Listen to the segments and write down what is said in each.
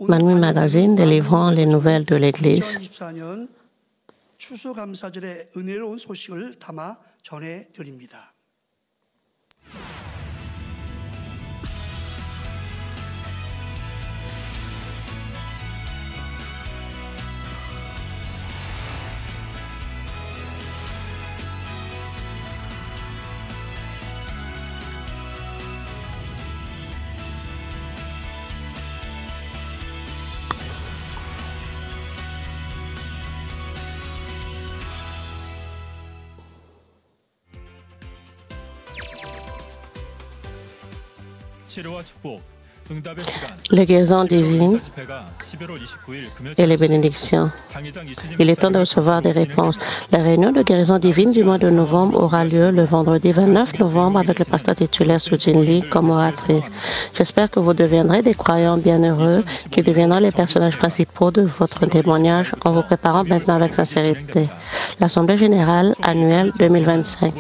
Manmin Magazine délivrant les nouvelles de l'Église. 추수감사절의 은혜로운 소식을 담아 전해드립니다. Les guérisons divines et les bénédictions. Il est temps de recevoir des réponses. La réunion de guérison divine du mois de novembre aura lieu le vendredi 29 novembre avec le pasteur titulaire Sujin Lee comme oratrice. J'espère que vous deviendrez des croyants bienheureux qui deviendront les personnages principaux de votre témoignage en vous préparant maintenant avec sincérité. L'Assemblée générale annuelle 2025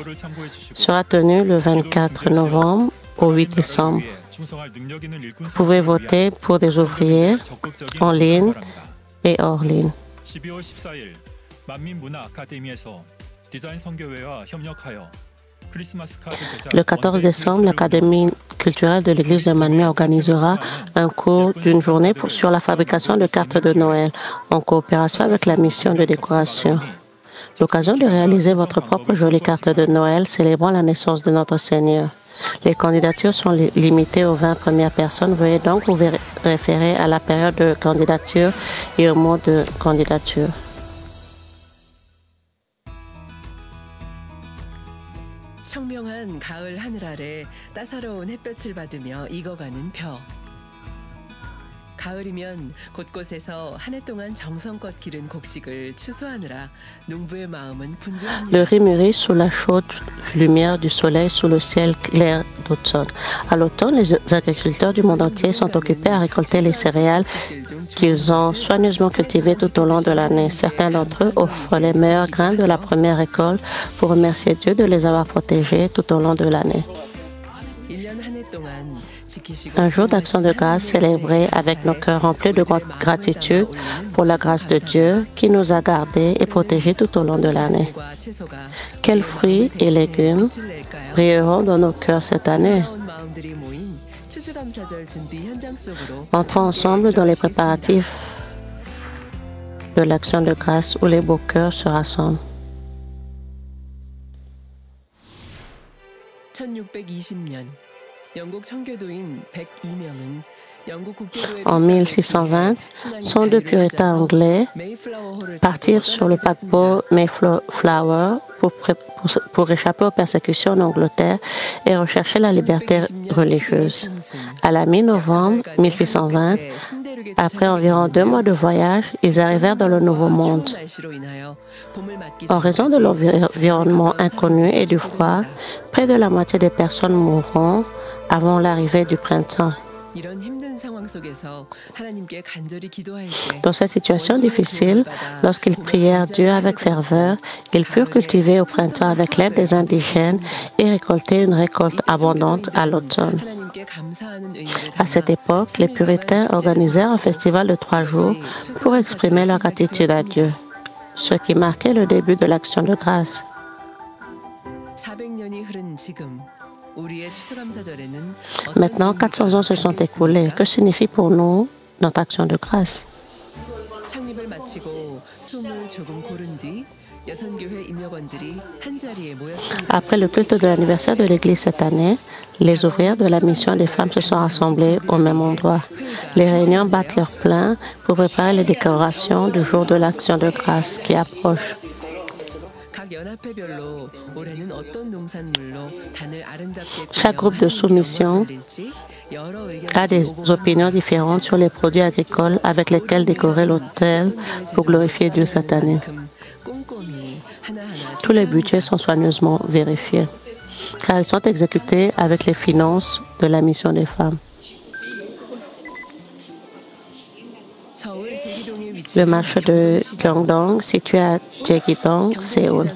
sera tenue le 24 novembre au 8 décembre. Vous pouvez voter pour des ouvriers en ligne et hors ligne. Le 14 décembre, l'Académie culturelle de l'Église de Manmi organisera un cours d'une journée sur la fabrication de cartes de Noël en coopération avec la mission de décoration. L'occasion de réaliser votre propre jolie carte de Noël célébrant la naissance de notre Seigneur. Les candidatures sont limitées aux 20 premières personnes. Veuillez donc vous référer à la période de candidature et au mot de candidature. 청명한 가을 하늘 아래 따사로운 햇볕을 받으며 익어가는 벼. 가을이면 곳곳에서 한 해 동안 정성껏 기른 곡식을 추수하느라 농부의 마음은 분주합니다. Le riz mûrit sous la chaude lumière du soleil sous le ciel clair d'automne. À l'automne, les agriculteurs du monde entier sont occupés à récolter les céréales qu'ils ont soigneusement cultivées tout au long de l'année. Certains d'entre eux offrent les meilleurs grains de la première récolte pour remercier Dieu de les avoir protégés tout au long de l'année. Un jour d'action de grâce célébré avec nos cœurs remplis de gratitude pour la grâce de Dieu qui nous a gardés et protégés tout au long de l'année. Quels fruits et légumes brilleront dans nos cœurs cette année? Entrons ensemble dans les préparatifs de l'action de grâce où les beaux cœurs se rassemblent. 1620년 En 1620, 102 puritains anglais partirent sur le paquebot Mayflower pour échapper aux persécutions en Angleterre et rechercher la liberté religieuse. À la mi-novembre 1620, après environ 2 mois de voyage, ils arrivèrent dans le Nouveau Monde. En raison de l'environnement inconnu et du froid, près de la moitié des personnes mourront avant l'arrivée du printemps. Dans cette situation difficile, lorsqu'ils prièrent Dieu avec ferveur, ils purent cultiver au printemps avec l'aide des indigènes et récolter une récolte abondante à l'automne. À cette époque, les puritains organisèrent un festival de 3 jours pour exprimer leur gratitude à Dieu, ce qui marquait le début de l'action de grâce. Maintenant, 400 ans se sont écoulés. Que signifie pour nous notre action de grâce? Après le culte de l'anniversaire de l'Église cette année, les ouvrières de la mission des femmes se sont rassemblées au même endroit. Les réunions battent leur plein pour préparer les décorations du jour de l'action de grâce qui approche. Chaque groupe de soumission a des opinions différentes sur les produits agricoles avec lesquels décorer l'autel pour glorifier Dieu cette année. Tous les budgets sont soigneusement vérifiés, car ils sont exécutés avec les finances de la mission des femmes. Le marché de Gyeongdong, situé à Jeogidong, Séoul.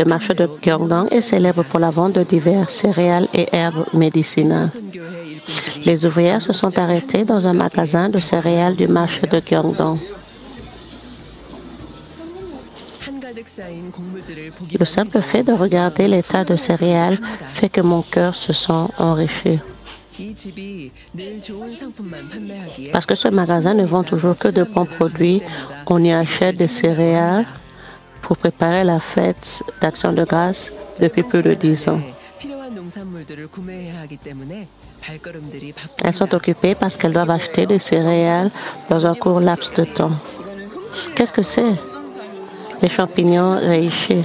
Le marché de Gyeongdong est célèbre pour la vente de divers céréales et herbes médicinales. Les ouvrières se sont arrêtées dans un magasin de céréales du marché de Gyeongdong. Le simple fait de regarder les tas de céréales fait que mon cœur se sent enrichi. Parce que ce magasin ne vend toujours que de bons produits, on y achète des céréales pour préparer la fête d'Action de grâce depuis plus de 10 ans. Elles sont occupées parce qu'elles doivent acheter des céréales dans un court laps de temps. Qu'est-ce que c'est? Les champignons réhichés.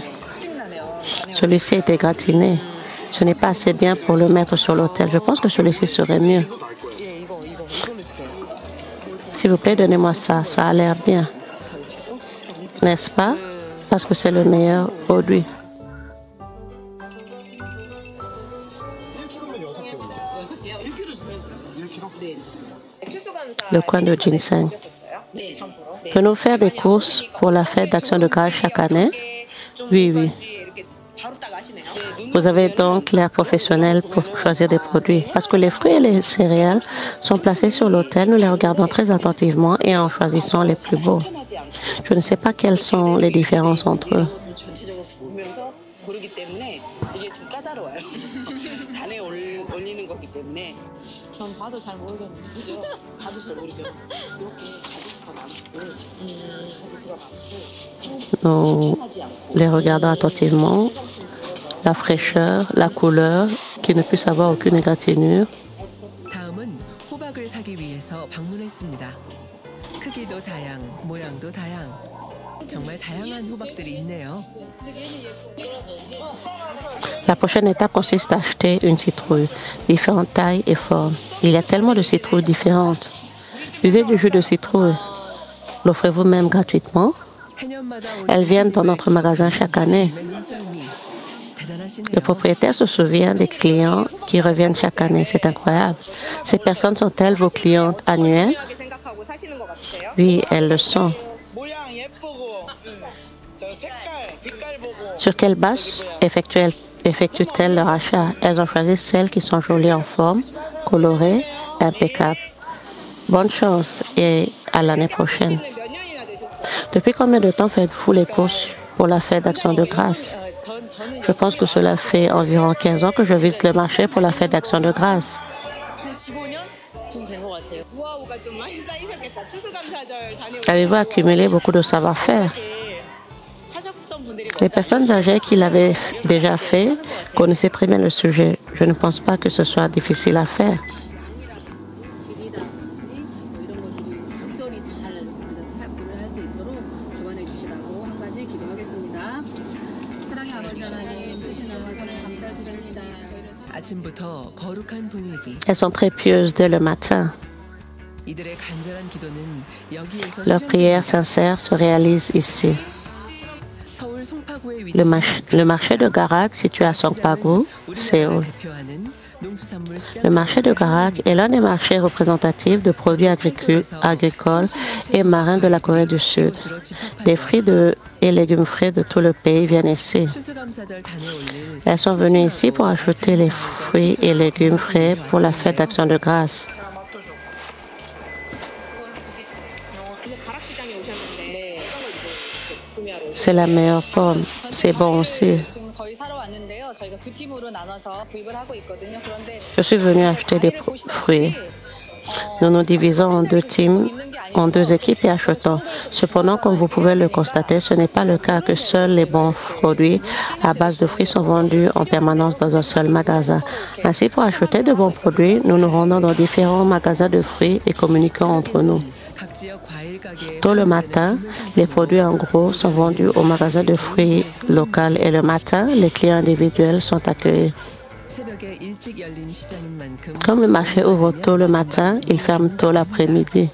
Celui-ci a été gratiné. Ce n'est pas assez bien pour le mettre sur l'autel. Je pense que celui-ci serait mieux. S'il vous plaît, donnez-moi ça. Ça a l'air bien. N'est-ce pas? Parce que c'est le meilleur produit. Le coin de ginseng. Peut-nous faire des courses pour la fête d'Action de grâce chaque année? Oui, oui. Vous avez donc l'air professionnel pour choisir des produits. Parce que les fruits et les céréales sont placés sur l'autel, nous les regardons très attentivement et en choisissant les plus beaux. Je ne sais pas quelles sont les différences entre eux. Nous les regardons attentivement, la fraîcheur, la couleur, qui ne puisse avoir aucune égratignure. La prochaine étape consiste à acheter une citrouille, différentes tailles et formes. Il y a tellement de citrouilles différentes. Buvez du jus de citrouille. L'offrez-vous même gratuitement? Elles viennent dans notre magasin chaque année. Le propriétaire se souvient des clients qui reviennent chaque année. C'est incroyable. Ces personnes sont-elles vos clientes annuelles? Oui, elles le sont. Sur quelle base effectuent-elles leur achat? Elles ont choisi celles qui sont jolies en forme, colorées, impeccables. Bonne chance et à l'année prochaine. Depuis combien de temps faites-vous les courses pour la fête d'Action de grâce? Je pense que cela fait environ 15 ans que je visite le marché pour la fête d'Action de grâce. Avez-vous accumulé beaucoup de savoir-faire? Les personnes âgées qui l'avaient déjà fait connaissaient très bien le sujet. Je ne pense pas que ce soit difficile à faire. Elles sont très pieuses dès le matin. Leurs prières sincères se réalisent ici. Le marché de Garak, situé à Songpagu, Séoul. Le marché de Garak est l'un des marchés représentatifs de produits agricoles et marins de la Corée du Sud. Des fruits et légumes frais de tout le pays viennent ici. Elles sont venues ici pour acheter les fruits et légumes frais pour la fête d'Action de grâce. C'est la meilleure pomme. C'est bon aussi. Je suis venue acheter des fruits. Nous nous divisons en deux teams, en deux équipes et achetons. Cependant, comme vous pouvez le constater, ce n'est pas le cas que seuls les bons produits à base de fruits sont vendus en permanence dans un seul magasin. Ainsi, pour acheter de bons produits, nous nous rendons dans différents magasins de fruits et communiquons entre nous. Tôt le matin, les produits en gros sont vendus au magasin de fruits local et le matin, les clients individuels sont accueillis. Comme le marché ouvre tôt le matin, il ferme tôt l'après-midi.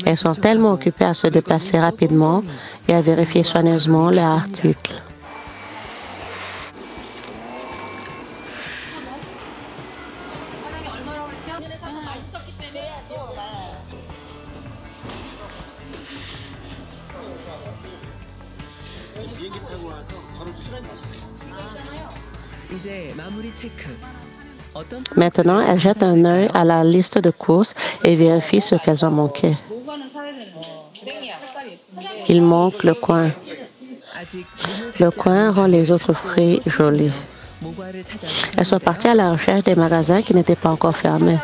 Elles sont tellement occupées à se déplacer rapidement et à vérifier soigneusement leurs articles. 이제 마무리 체크. 어떤 Maintenant, elles jettent un œil à la liste de courses et vérifient ce qu'elles ont manqué. Il manque le coin. 아직 Le coin rend les autres fruits jolis. 모과를 찾아서 Elles sont parties à la recherche des magasins qui n'étaient pas encore fermés.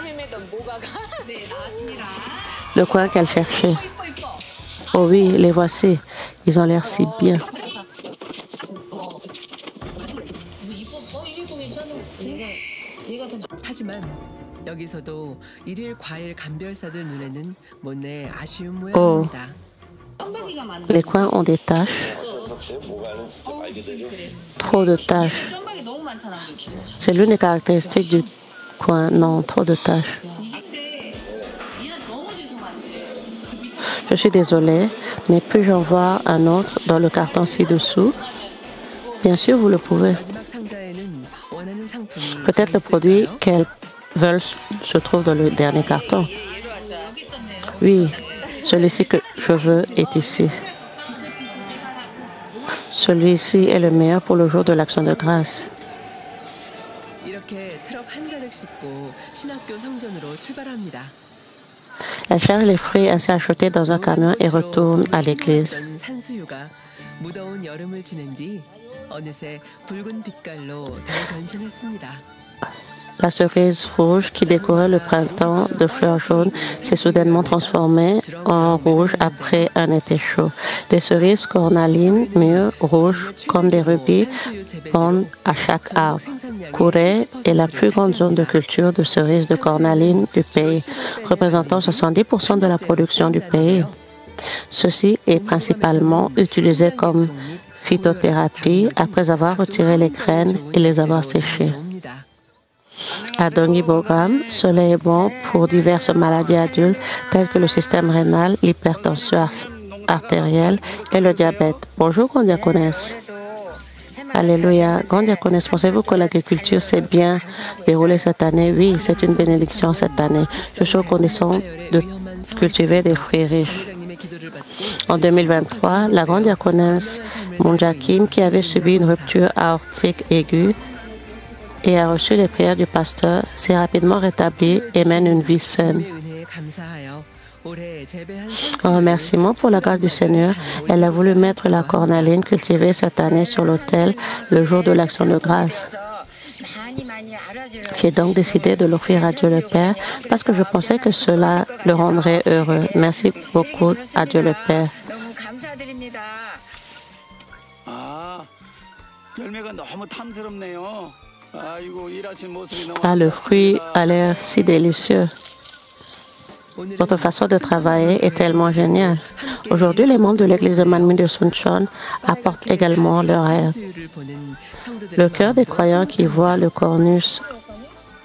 Le coin qu'elles cherchaient. Oh oui, les voici. Ils ont l'air si bien. 하지만 여기서도 일일 과일 감별사들 눈에는 못내 아쉬운 Oh, 모양입니다. les coins ont des taches. Trop de taches. C'est l'une des caractéristiques du coin. Non, trop de taches. Je suis désolée, mais puis-je en voir un autre dans le carton ci-dessous? Bien sûr, vous le pouvez. 마지막 상자에는 원하는 상품이 Peut-être le produit qu'elles veulent se trouve dans le dernier carton. Oui, celui-ci que je veux est ici. Celui-ci est le meilleur pour le jour de l'Action de grâce. 이렇게 트럭 한 가득 싣고 신학교 성전으로 출발합니다. Elle charge les fruits ainsi achetés dans un camion et retourne à l'église. 신나던 산수유가 무더운 여름을 지낸 뒤 어느새 붉은 빛깔로 대변신했습니다. La cerise rouge qui décorait le printemps de fleurs jaunes s'est soudainement transformée en rouge après un été chaud. Des cerises cornalines mûres, rouges comme des rubis, pendent à chaque arbre. Kouré est la plus grande zone de culture de cerises de cornaline du pays, représentant 70% de la production du pays. Ceci est principalement utilisé comme phytothérapie après avoir retiré les graines et les avoir séchées. À Dongi Bogram, cela est bon pour diverses maladies adultes telles que le système rénal, l'hypertension artérielle et le diabète. Bonjour, Grande Diaconesse. Alléluia. Grande Diaconesse, pensez-vous que l'agriculture s'est bien déroulée cette année? Oui, c'est une bénédiction cette année. Je suis en condition de cultiver des fruits riches. En 2023, la Grande Diaconesse Munja Kim, qui avait subi une rupture aortique aiguë, et a reçu les prières du pasteur, s'est rapidement rétablie et mène une vie saine. En remerciement pour la grâce du Seigneur, elle a voulu mettre la cornaline cultivée cette année sur l'autel le jour de l'Action de grâce. J'ai donc décidé de l'offrir à Dieu le Père parce que je pensais que cela le rendrait heureux. Merci beaucoup à Dieu le Père. Ah, le fruit a l'air si délicieux. Votre façon de travailler est tellement géniale. Aujourd'hui, les membres de l'église de Manmin de Suncheon apportent également leur aide. Le cœur des croyants qui voient le cornus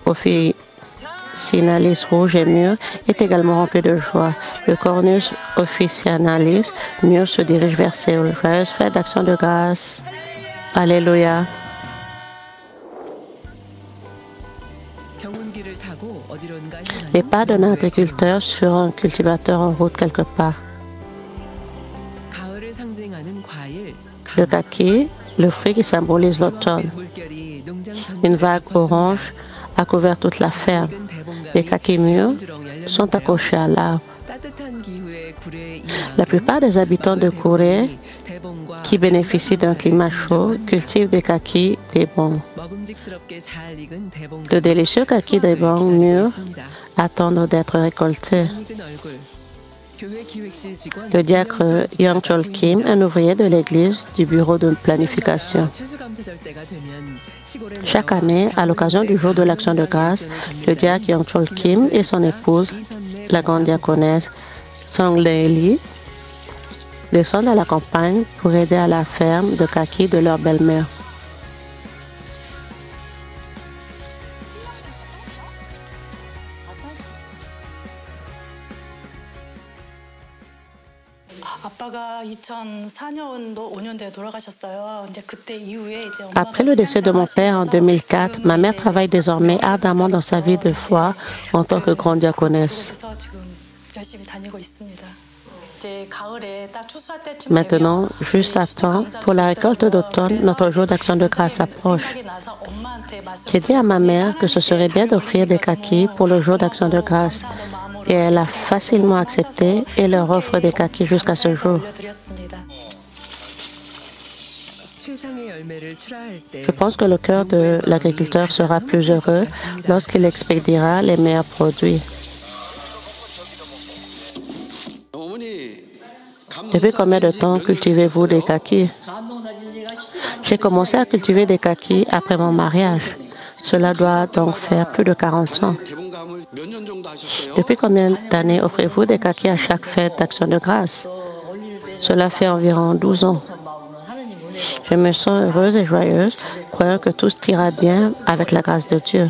officinalis rouge et mûr est également rempli de joie. Le cornus officinalis mûr se dirige vers Séoul. Joyeuse fête d'action de grâce. Alléluia. Les pas d'un agriculteur sur un cultivateur en route quelque part. Le kaki, le fruit qui symbolise l'automne. Une vague orange a couvert toute la ferme. Les kakis mûrs sont accrochés à l'arbre. La plupart des habitants de Kouré qui bénéficient d'un climat chaud cultivent des kakis daebong. De délicieux kakis daebong mûrs attendent d'être récoltés. Le diacre Yang Chol Kim, un ouvrier de l'église du bureau de planification. Chaque année, à l'occasion du jour de l'Action de grâce, le diacre Yang Chol Kim et son épouse, la grande diaconesse Song Lee, descendent à la campagne pour aider à la ferme de kaki de leur belle-mère. Après le décès de mon père en 2004, ma mère travaille désormais ardemment dans sa vie de foi en tant que grande diaconesse. Maintenant, juste à temps, pour la récolte d'automne, notre jour d'action de grâce approche. J'ai dit à ma mère que ce serait bien d'offrir des kakis pour le jour d'action de grâce. Et elle a facilement accepté et leur offre des kakis jusqu'à ce jour. Je pense que le cœur de l'agriculteur sera plus heureux lorsqu'il expédiera les meilleurs produits. Depuis combien de temps cultivez-vous des kakis? J'ai commencé à cultiver des kakis après mon mariage. Cela doit donc faire plus de 40 ans. Depuis combien d'années offrez-vous des kakis à chaque fête d'action de grâce? Cela fait environ 12 ans. Je me sens heureuse et joyeuse, croyant que tout ira bien avec la grâce de Dieu.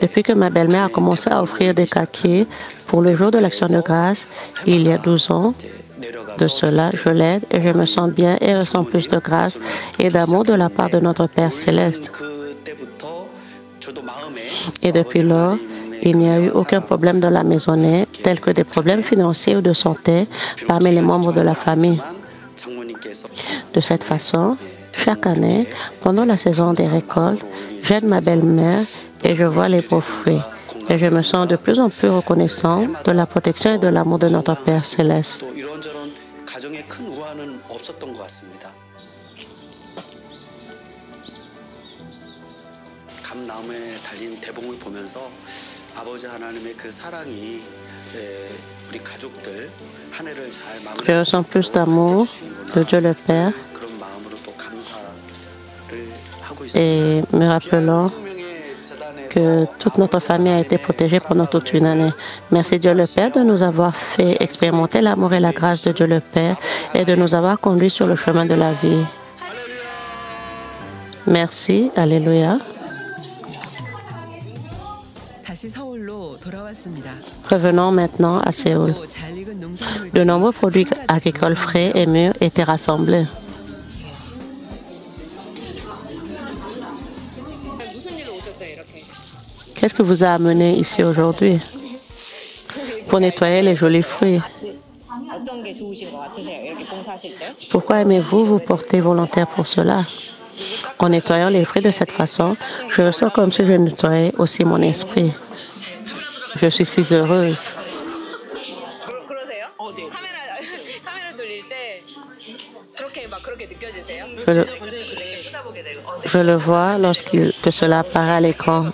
Depuis que ma belle-mère a commencé à offrir des kakis pour le jour de l'action de grâce, il y a 12 ans de cela, je l'aide et je me sens bien et ressens plus de grâce et d'amour de la part de notre Père céleste. Et depuis lors, il n'y a eu aucun problème dans la maisonnée, tel que des problèmes financiers ou de santé parmi les membres de la famille. De cette façon, chaque année, pendant la saison des récoltes, j'aide ma belle-mère et je vois les beaux fruits. Et je me sens de plus en plus reconnaissant de la protection et de l'amour de notre Père céleste. Je ressens plus d'amour de Dieu le Père et me rappelant que toute notre famille a été protégée pendant toute une année. Merci Dieu le Père de nous avoir fait expérimenter l'amour et la grâce de Dieu le Père et de nous avoir conduits sur le chemin de la vie. Merci, Alléluia. Revenons maintenant à Séoul. De nombreux produits agricoles frais et mûrs étaient rassemblés. Qu'est-ce que vous a amené ici aujourd'hui? Pour nettoyer les jolis fruits. Pourquoi aimez-vous vous porter volontaire pour cela? En nettoyant les fruits de cette façon, je ressens comme si je nettoyais aussi mon esprit. Je suis si heureuse. Je le vois que cela apparaît à l'écran.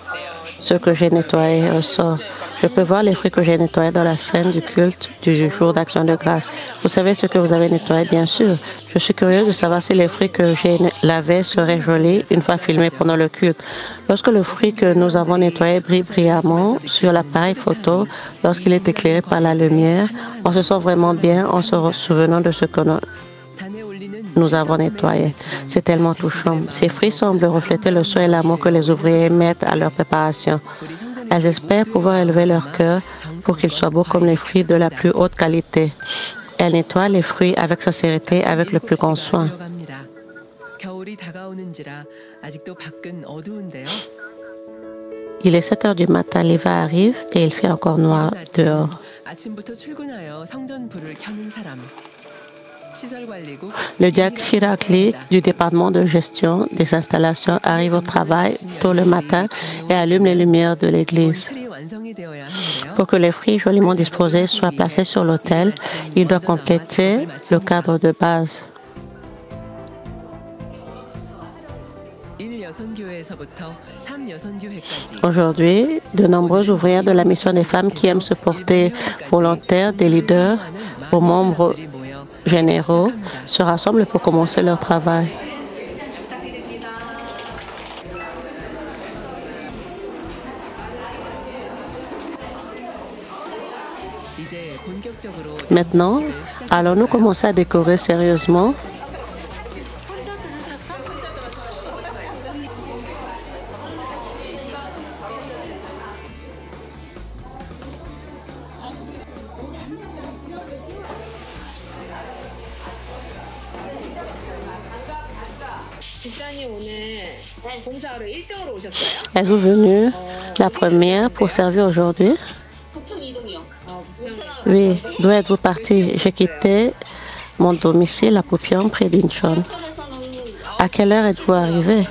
Ce que j'ai nettoyé ressort. Je peux voir les fruits que j'ai nettoyés dans la scène du culte du jour d'action de grâce. Vous savez ce que vous avez nettoyé, bien sûr. Je suis curieuse de savoir si les fruits que j'ai lavés seraient jolis une fois filmés pendant le culte. Lorsque le fruit que nous avons nettoyé brille brillamment sur l'appareil photo, lorsqu'il est éclairé par la lumière, on se sent vraiment bien en se souvenant de ce que nous avons nettoyé. C'est tellement touchant. Ces fruits semblent refléter le soin et l'amour que les ouvriers mettent à leur préparation. Elles espèrent pouvoir élever leur cœur pour qu'ils soient beaux comme les fruits de la plus haute qualité. Elles nettoient les fruits avec sincérité, avec le plus grand soin. Il est 7 heures du matin, l'hiver arrive et il fait encore noir dehors. Le diacre Chirac Lee du département de gestion des installations arrive au travail tôt le matin et allume les lumières de l'église. Pour que les fruits joliment disposés soient placés sur l'autel, il doit compléter le cadre de base. Aujourd'hui, de nombreuses ouvrières de la mission des femmes qui aiment se porter volontaires, des leaders aux membres généraux, se rassemblent pour commencer leur travail. Maintenant, allons-nous commencer à décorer sérieusement? Êtes-vous venue la première pour servir aujourd'hui? Oui, d'où êtes-vous parti? J'ai quitté mon domicile à Pupiong, près d'Incheon. À quelle heure êtes-vous arrivé?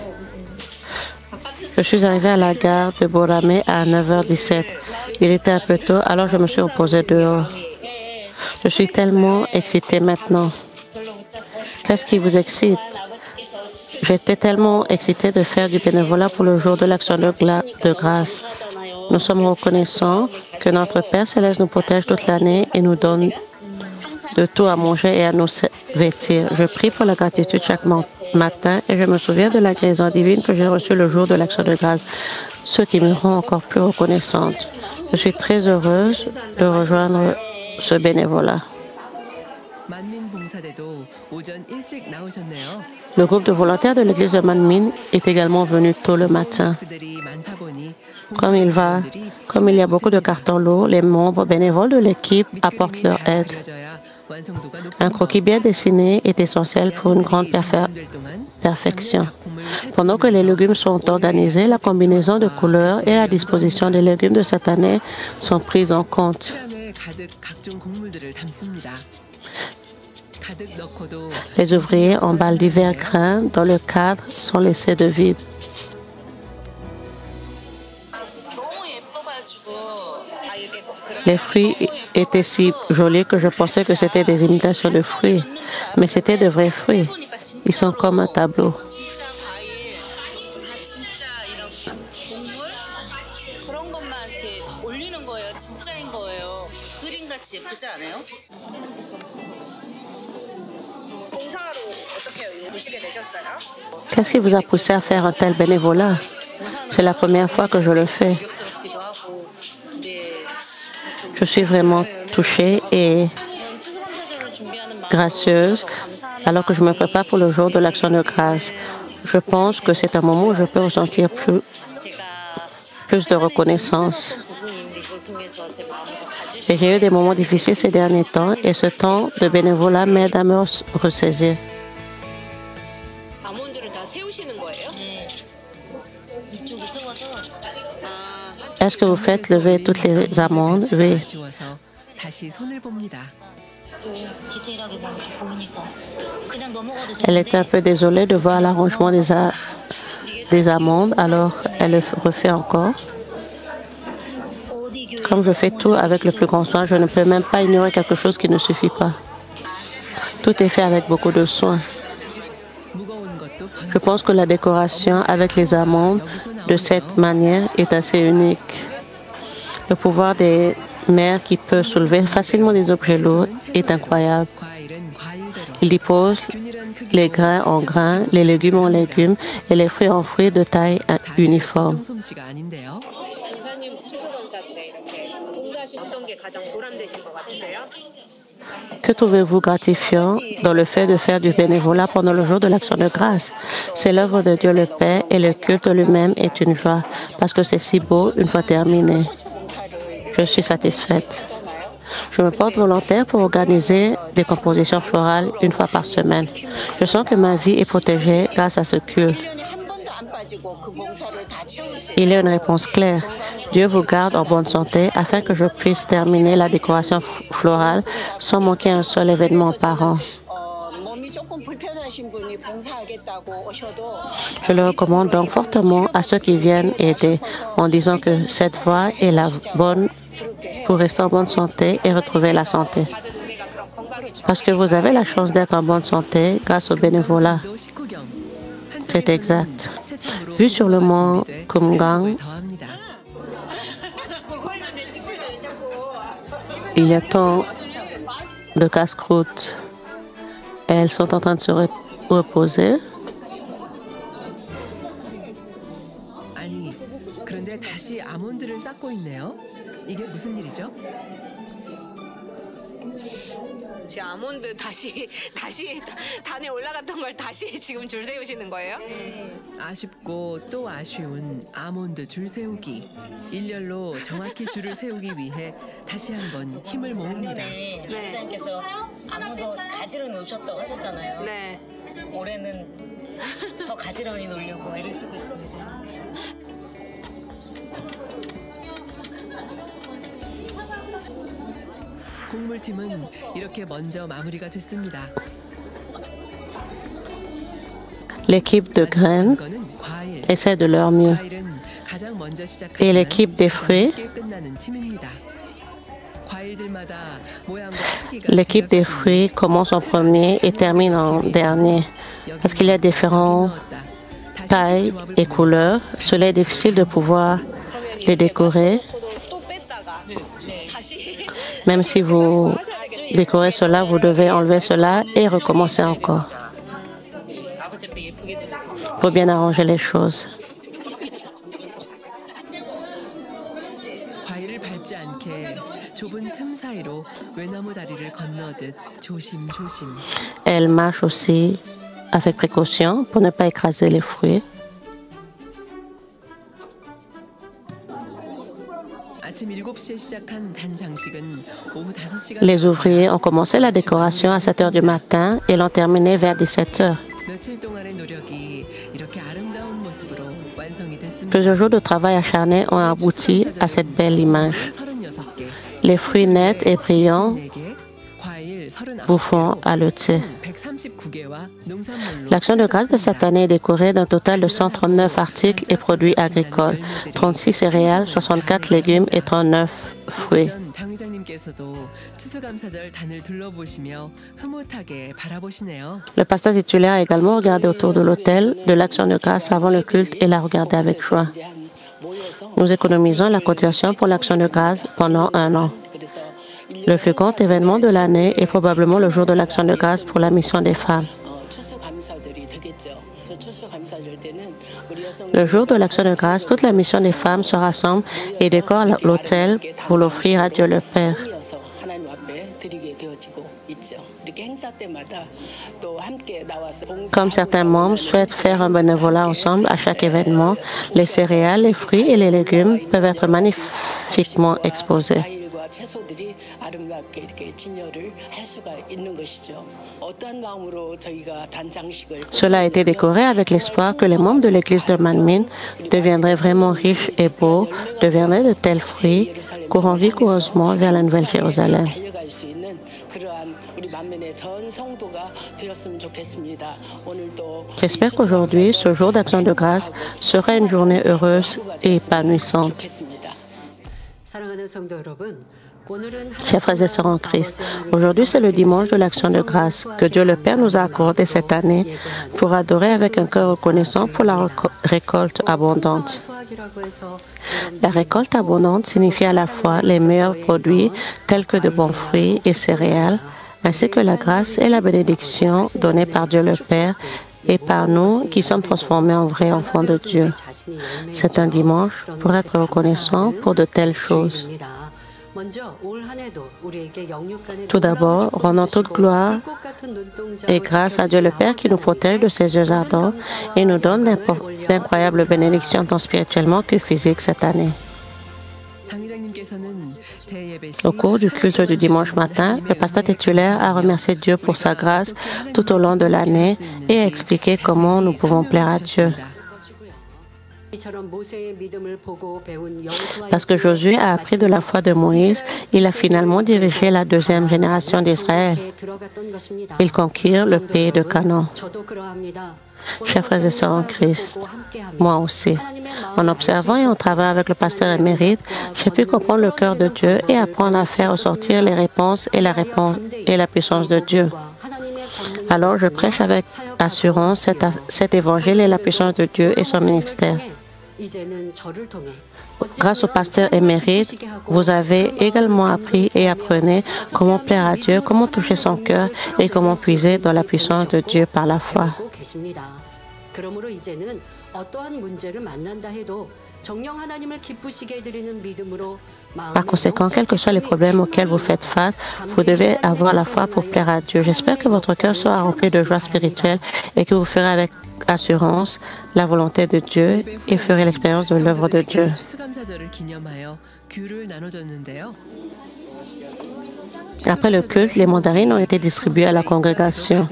Je suis arrivé à la gare de Borame à 9h17. Il était un peu tôt, alors je me suis reposé dehors. Je suis tellement excitée maintenant. Qu'est-ce qui vous excite? J'étais tellement excitée de faire du bénévolat pour le jour de l'action de grâce. Nous sommes reconnaissants que notre Père Céleste nous protège toute l'année et nous donne de tout à manger et à nous vêtir. Je prie pour la gratitude chaque matin et je me souviens de la guérison divine que j'ai reçue le jour de l'action de grâce, ce qui me rend encore plus reconnaissante. Je suis très heureuse de rejoindre ce bénévolat. Le groupe de volontaires de l'église de Manmin est également venu tôt le matin. Comme il y a beaucoup de cartons lourds, les membres bénévoles de l'équipe apportent leur aide. Un croquis bien dessiné est essentiel pour une grande perfection. Pendant que les légumes sont organisés, la combinaison de couleurs et la disposition des légumes de cette année sont prises en compte. Les ouvriers emballent divers grains dans le cadre sont laissés de vide. Les fruits étaient si jolis que je pensais que c'était des imitations de fruits, mais c'était de vrais fruits. Ils sont comme un tableau. Qu'est-ce qui vous a poussé à faire un tel bénévolat? C'est la première fois que je le fais. Je suis vraiment touchée et gracieuse alors que je me prépare pour le jour de l'action de grâce. Je pense que c'est un moment où je peux ressentir plus de reconnaissance. J'ai eu des moments difficiles ces derniers temps et ce temps de bénévolat m'aide à me ressaisir. Est-ce que vous faites lever toutes les amandes? Oui. Elle était un peu désolée de voir l'arrangement des amandes, alors elle le refait encore. Comme je fais tout avec le plus grand soin, je ne peux même pas ignorer quelque chose qui ne suffit pas. Tout est fait avec beaucoup de soin. Je pense que la décoration avec les amandes de cette manière est assez unique. Le pouvoir des mères qui peuvent soulever facilement des objets lourds est incroyable. Ils déposent les grains en grains, les légumes en légumes et les fruits en fruits de taille uniforme. Que trouvez-vous gratifiant dans le fait de faire du bénévolat pendant le jour de l'action de grâce? C'est l'œuvre de Dieu le Père et le culte lui-même est une joie parce que c'est si beau une fois terminé. Je suis satisfaite. Je me porte volontaire pour organiser des compositions florales une fois par semaine. Je sens que ma vie est protégée grâce à ce culte. Il y a une réponse claire. Dieu vous garde en bonne santé afin que je puisse terminer la décoration florale sans manquer un seul événement par an. Je le recommande donc fortement à ceux qui viennent aider en disant que cette voie est la bonne pour rester en bonne santé et retrouver la santé. Parce que vous avez la chance d'être en bonne santé grâce au bénévolat. C'est exact. Vu sur le mont Kumgang, il y a tant de casse-croûtes. Elles sont en train de se reposer. 그런데 다시 아몬드를 쌓고 있네요. 이게 무슨 일이죠? 지금 아몬드 다시 단에 올라갔던 걸 다시 지금 줄 세우시는 거예요? 아쉽고 또 아쉬운 아몬드 줄 세우기. 일렬로 정확히 줄을 세우기 위해 다시 한번 힘을 모읍니다. 네. 사장님께서 아몬드 가지런히 놓으셨다고 하셨잖아요. 네. 올해는 더 가지런히 놓으려고 애를 쓰고 있습니다. 곡물팀은 이렇게 먼저 마무리가 됐습니다. L'équipe de graines 이거는 과일. essaie de leur mieux. 과일은 가장 먼저 Et 시작하지만 l'équipe des fruits, 가장 늦게 끝나는 팀입니다. 과일들마다 모양과 크기가 l'équipe des 제각각입니다. fruits commence en premier et termine en dernier. Parce qu'il y a différentes tailles et couleurs, cela est difficile de pouvoir les décorer. 또 뺐다가 다시 Même si vous décorez cela, vous devez enlever cela et recommencer encore 아버지도 예쁘게 들어. pour bien arranger les choses. 과일을 밟지 않게 좁은 틈 사이로 외나무 다리를 건너듯 조심조심. Elle marche aussi avec précaution pour ne pas écraser les fruits. 아침 7시에 시작한 단장식은 오후 5시가 Les ouvriers ont commencé la décoration à 7 heures du matin et l'ont terminée vers 17 heures. 며칠 동안의 노력이 이렇게 아름다운 모습으로 완성이 됐습니다. Plusieurs jours de travail acharné ont abouti à cette belle image. 36개, Les fruits nets et brillants 4개, 과일 39개, vous font haleter. 139개와 농산물로 L'action de grâce de cette année est décorée d'un total de 139 articles et produits agricoles, 36 céréales, 64 légumes et 39 fruits. 전 당회장님께서도 추수감사절 단을 둘러보시며 흐뭇하게 바라보시네요. Le pasteur titulaire a également regardé autour de l'autel de l'action de grâce avant le culte et l'a regardé avec joie. Nous économisons la cotisation pour l'action de grâce pendant un an. Le plus grand événement de l'année est probablement le jour de l'action de grâce pour la mission des femmes. Le jour de l'action de grâce, toute la mission des femmes se rassemble et décore l'autel pour l'offrir à Dieu le Père. Comme certains membres souhaitent faire un bénévolat ensemble à chaque événement, les céréales, les fruits et les légumes peuvent être magnifiquement exposés. Cela a été décoré avec l'espoir que les membres de l'église de Manmin deviendraient vraiment riches et beaux, deviendraient de tels fruits, courant vigoureusement vers la Nouvelle Jérusalem. J'espère qu'aujourd'hui, ce jour d'action de grâce sera une journée heureuse et épanouissante. Chers frères et sœurs en Christ, aujourd'hui c'est le dimanche de l'action de grâce que Dieu le Père nous a accordé cette année pour adorer avec un cœur reconnaissant pour la récolte abondante. La récolte abondante signifie à la fois les meilleurs produits tels que de bons fruits et céréales, ainsi que la grâce et la bénédiction données par Dieu le Père et par nous qui sommes transformés en vrais enfants de Dieu. C'est un dimanche pour être reconnaissant pour de telles choses. Tout d'abord, rendons toute gloire et grâce à Dieu le Père qui nous protège de ses yeux ardents et nous donne d'incroyables bénédictions tant spirituellement que physiques cette année. Au cours du culte du dimanche matin, le pasteur titulaire a remercié Dieu pour sa grâce tout au long de l'année et a expliqué comment nous pouvons plaire à Dieu. Parce que Josué a appris de la foi de Moïse, il a finalement dirigé la deuxième génération d'Israël. Ils conquirent le pays de Canaan. Chers frères et sœurs en Christ, moi aussi, en observant et en travaillant avec le pasteur émérite, j'ai pu comprendre le cœur de Dieu et apprendre à faire ressortir les réponses et la puissance de Dieu. Alors je prêche avec assurance cet évangile et la puissance de Dieu et son ministère. Grâce au pasteur émérite, vous avez également appris et apprenez comment plaire à Dieu, comment toucher son cœur et comment puiser dans la puissance de Dieu par la foi. Par conséquent, quels que soient les problèmes auxquels vous faites face, vous devez avoir la foi pour plaire à Dieu. J'espère que votre cœur sera rempli de joie spirituelle et que vous ferez avec assurance la volonté de Dieu et ferez l'expérience de l'œuvre de Dieu. Après le culte, les mandarines ont été distribuées à la congrégation.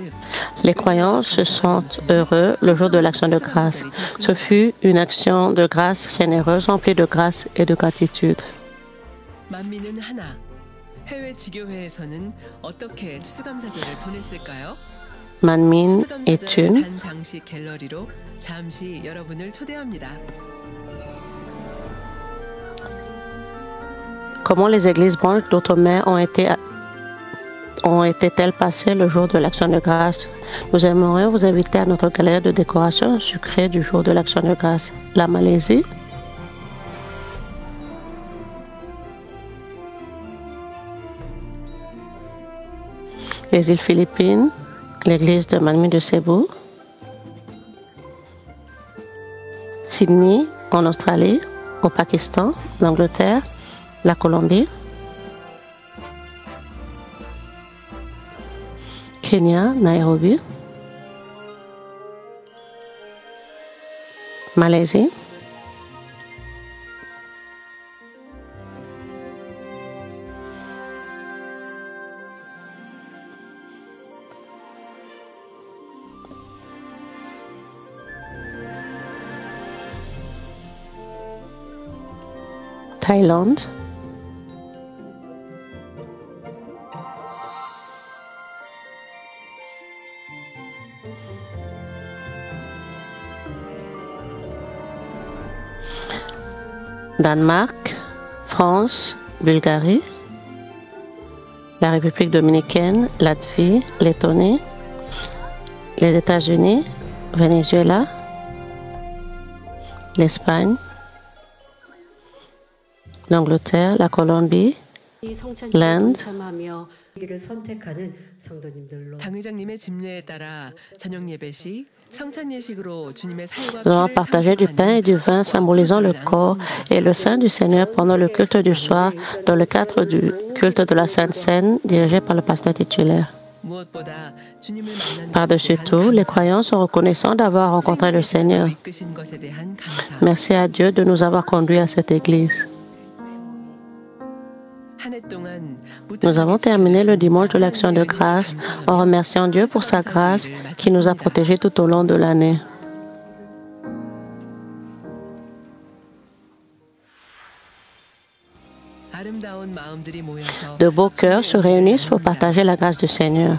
Les croyants se sentent heureux le jour de l'action de grâce. Ce fut une action de grâce généreuse, remplie de grâce et de gratitude. 해외 지교회에서는 어떻게 추수감사절을 보냈을까요? Manmin est 추수감사절 une. 단장식 갤러리로 잠시 여러분을 초대합니다. Comment les églises branches d'Outre-mer ont été-elles passées le jour de l'Action de grâce? Nous aimerions vous inviter à notre galerie de décoration sucrée du jour de l'Action de grâce. La Malaisie, les îles Philippines, l'église de Manmin de Cebu, Sydney en Australie, au Pakistan, l'Angleterre, la Colombie, Kenya, Nairobi, Malaisie, Thaïlande, Danemark, France, Bulgarie, la République dominicaine, Latvie, Lettonie, les États-Unis, Venezuela, l'Espagne, l'Angleterre, la Colombie, l'Inde, 당회장님의 집례에 따라 저녁 예배 시 성찬 예식으로 주님의 살과 nous allons 피를 partager du pain et du vin symbolisant le corps et le sein du Seigneur pendant le culte du soir dans le cadre du culte de la Sainte Seine dirigé par le pasteur titulaire. 무엇보다 주님을 만난 Par-dessus tout, les croyants sont reconnaissants d'avoir rencontré le Seigneur. 이끄신 것에 대한 감사. Merci à Dieu de nous avoir conduits à cette église. 한 해 동안 Nous avons terminé le dimanche de l'Action de grâce en remerciant Dieu pour sa grâce qui nous a protégés tout au long de l'année. 아름다운 마음들이 모여서 De beaux cœurs se réunissent pour partager la grâce du Seigneur.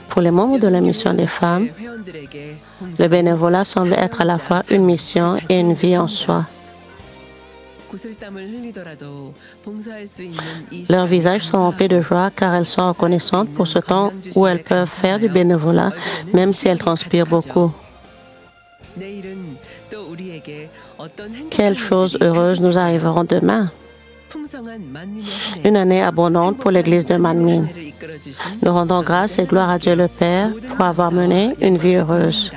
Pour les membres de la mission des femmes, 회원들에게 le bénévolat semble être à la fois une mission et une vie en soi. 구슬땀을 흘리더라도 봉사할 수 있는 이 Leurs 시간이 visages sont remplis de joie car elles sont reconnaissantes pour ce temps où elles peuvent faire du bénévolat, même si elles transpirent beaucoup. 내일은 또 우리에게 어떤 행복한 Quelles choses 일들이 heureuses nous arriveront demain. 풍성한 만민의 한 해. Une année abondante pour l'église de Manmin. 이끌어 주신 Nous rendons grâce et gloire à Dieu le Père pour avoir mené une vie heureuse.